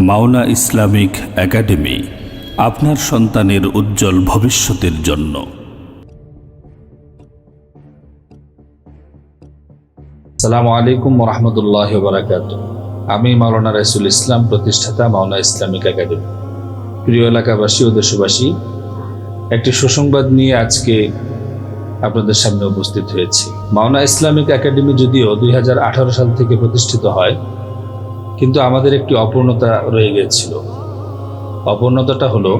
Mawna Islamic academy, আপনার সন্তানের উজ্জ্বল ভবিষ্যতের জন্য। আসসালামু আলাইকুম ওয়া রাহমাতুল্লাহি ওয়া বারাকাতুহু। আমি মাওলানা রাইসুল ইসলাম, প্রতিষ্ঠাতা মাওনা ইসলামিক একাডেমি। প্রিয় এলাকাবাসী ও দেশবাসী, একটি সুসংবাদ নিয়ে আজকে আপনাদের সামনে উপস্থিত হয়েছি। মাওনা ইসলামিক একাডেমি যদিও 2018 সাল থেকে প্রতিষ্ঠিত হয়, কিন্তু আমাদের একটি অপূর্ণতা রয়ে গিয়েছিল। অপূর্ণতাটা হলো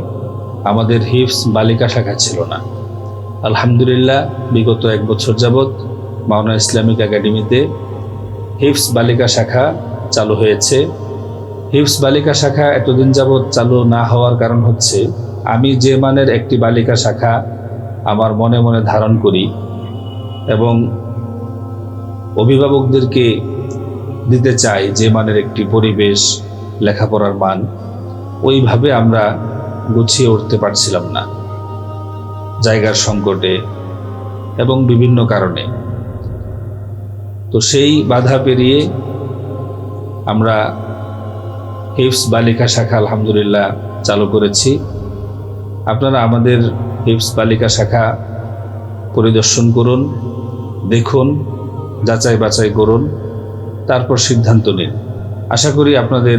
আমাদের হিফজ বালিকা শাখা ছিল না। আলহামদুলিল্লাহ, বিগত 1 বছর যাবৎ মাওনা ইসলামিক একাডেমিতে হিফজ বালিকা শাখা চালু হয়েছে। হিফজ বালিকা শাখা এতদিন যাবৎ চালু না হওয়ার কারণ হচ্ছে, আমি যে মানের একটি বালিকা শাখা আমার মনে মনে ধারণ করি এবং অভিভাবকদেরকে দিতে চাই যে মানের একটি পরিবেশ, লেখাপড়ার মান, ওইভাবে আমরা গুছিয়ে উঠতে পারছিলাম না, জায়গার সংকটে এবং বিভিন্ন কারণে। তো সেই বাধা পেরিয়ে আমরা হিফজ বালিকা শাখা আলহামদুলিল্লাহ চালু করেছি। আপনারা আমাদের হিফজ বালিকা শাখা পরিদর্শন করুন, দেখুন, যাচাই বাছাই করুন, তারপর সিদ্ধান্ত নিন। আশা করি আপনাদের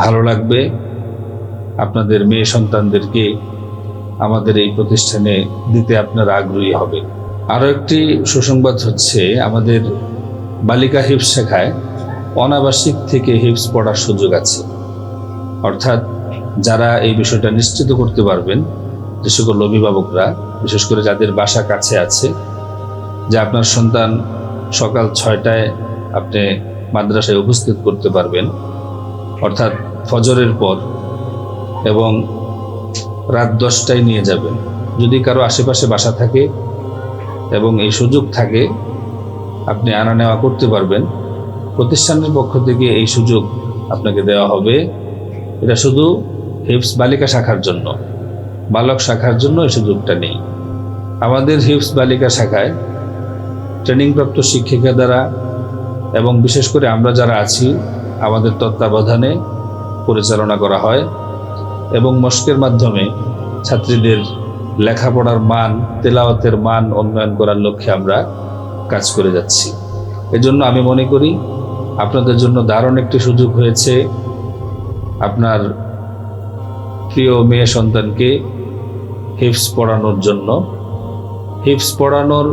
ভালো লাগবে। আপনাদের মেয়ে সন্তানদেরকে আমাদের এই প্রতিষ্ঠানে দিতে আপনারা আগ্রহী হবে। আরও একটি সুসংবাদ হচ্ছে, আমাদের বালিকা হিফজ শাখায় অনাবাসিক থেকে হিফজ পড়ার সুযোগ আছে। অর্থাৎ যারা এই বিষয়টা নিশ্চিত করতে পারবেন, যে সকল অভিভাবকরা, বিশেষ করে যাদের বাসা কাছে আছে, যে আপনার সন্তান সকাল 6টায় আপনি মাদ্রাসায় উপস্থিত করতে পারবেন, অর্থাৎ ফজরের পর, এবং রাত 10টায় নিয়ে যাবেন। যদি কারো আশেপাশে বাসা থাকে এবং এই সুযোগ থাকে, আপনি আনা নেওয়া করতে পারবেন। প্রতিষ্ঠানের পক্ষ থেকে এই সুযোগ আপনাকে দেওয়া হবে। এটা শুধু হিফজ বালিকা শাখার জন্য, বালক শাখার জন্য এই সুযোগটা নেই। আমাদের হিফজ বালিকা শাখায় ট্রেনিংপ্রাপ্ত শিক্ষিকা দ্বারা এবং বিশেষ করে আমরা যারা আছি আমাদের তত্ত্বাবধানে পরিচালনা করা হয় এবং মস্কের মাধ্যমে ছাত্রীদের লেখাপড়ার মান, তেলাওয়াতের মান উন্নয়ন করার লক্ষ্যে আমরা কাজ করে যাচ্ছি। এজন্য আমি মনে করি আপনাদের জন্য দারুণ একটি সুযোগ হয়েছে আপনার প্রিয় মেয়ে সন্তানকে হিফজ পড়ানোর জন্য। হিফজ পড়ানোর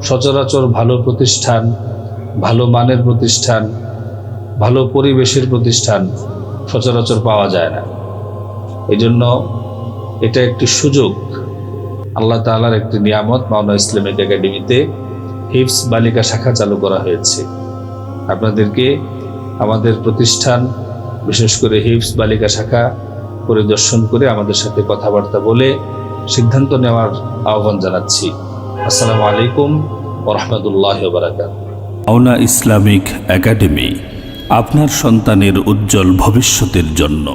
সচরাচর ভালো প্রতিষ্ঠান, ভালো মানের প্রতিষ্ঠান, ভালো পরিবেশের প্রতিষ্ঠান সচরাচর পাওয়া যায় না। এই জন্য এটা একটি সুযোগ, আল্লাহ তাআলার একটি নিয়ামত। মাওনা ইসলামিক একাডেমিতে হিফজ বালিকা শাখা চালু করা হয়েছে। আপনাদেরকে আমাদের প্রতিষ্ঠান, বিশেষ করে হিফজ বালিকা শাখা পরিদর্শন করে আমাদের সাথে কথাবার্তা বলে সিদ্ধান্ত নেওয়ার আহ্বান জানাচ্ছি। আসসালামু আলাইকুম ওয়া রাহমাতুল্লাহি ওয়া বারাকাতুহু। মাওনা ইসলামিক একাডেমি, আপনার সন্তানের উজ্জ্বল ভবিষ্যতের জন্য।